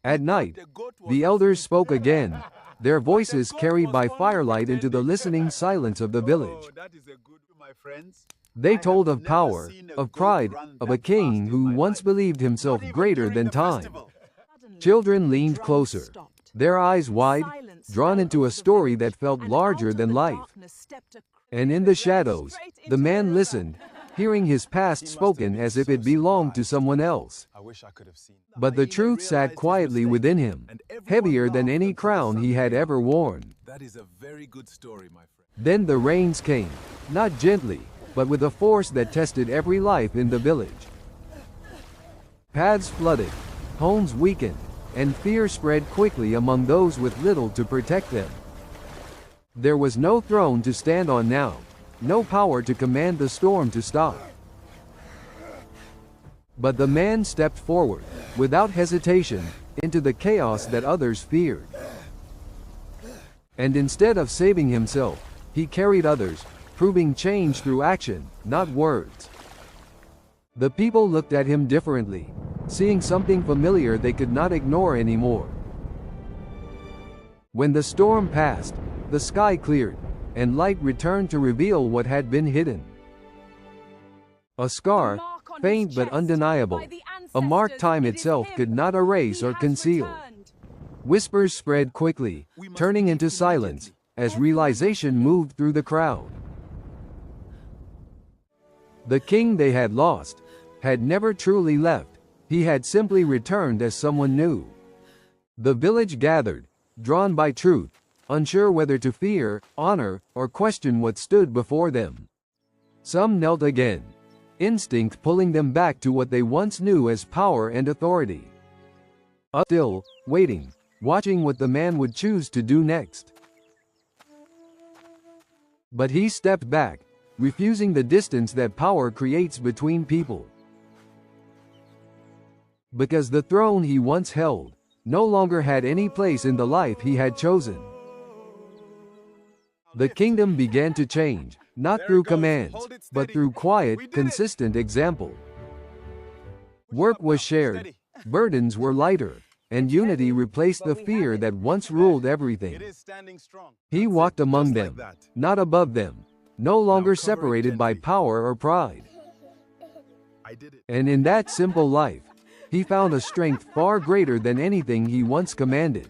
At night, the elders spoke again, their voices carried by firelight into the listening silence of the village. They told of power, of pride, of a king who once believed himself greater than time. Children leaned closer, their eyes wide, drawn into a story that felt larger than life. And in the shadows, the man listened, hearing his past spoken as if it belonged to someone else. But the truth sat quietly within him, heavier than any crown he had ever worn. Then the rains came, not gently, but with a force that tested every life in the village. Paths flooded, homes weakened, and fear spread quickly among those with little to protect them. There was no throne to stand on now, no power to command the storm to stop. But the man stepped forward, without hesitation, into the chaos that others feared. And instead of saving himself, he carried others, proving change through action, not words. The people looked at him differently, seeing something familiar they could not ignore anymore. When the storm passed, the sky cleared, and light returned to reveal what had been hidden. A scar, faint but undeniable, a mark time itself could not erase or conceal. Whispers spread quickly, turning into silence, as realization moved through the crowd. The king they had lost had never truly left, he had simply returned as someone new. The village gathered, drawn by truth, unsure whether to fear, honor, or question what stood before them. Some knelt again, instinct pulling them back to what they once knew as power and authority. Others still, waiting, watching what the man would choose to do next. But he stepped back, refusing the distance that power creates between people. Because the throne he once held no longer had any place in the life he had chosen. The kingdom began to change, not through commands, but through quiet, consistent example. Work was shared, burdens were lighter, and unity replaced the fear that once ruled everything. He walked among them, not above them, no longer separated by power or pride. And in that simple life, he found a strength far greater than anything he once commanded.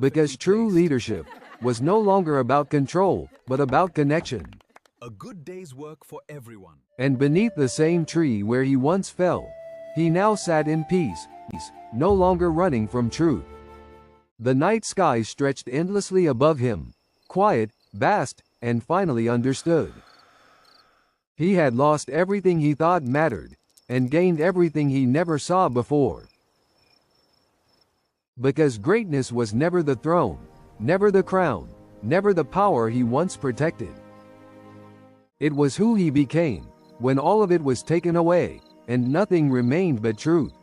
Because true leadership was no longer about control, but about connection. A good day's work for everyone. And beneath the same tree where he once fell, he now sat in peace, no longer running from truth. The night sky stretched endlessly above him, quiet, vast, and finally understood. He had lost everything he thought mattered, and gained everything he never saw before. Because greatness was never the throne, never the crown, never the power he once protected. It was who he became, when all of it was taken away, and nothing remained but truth.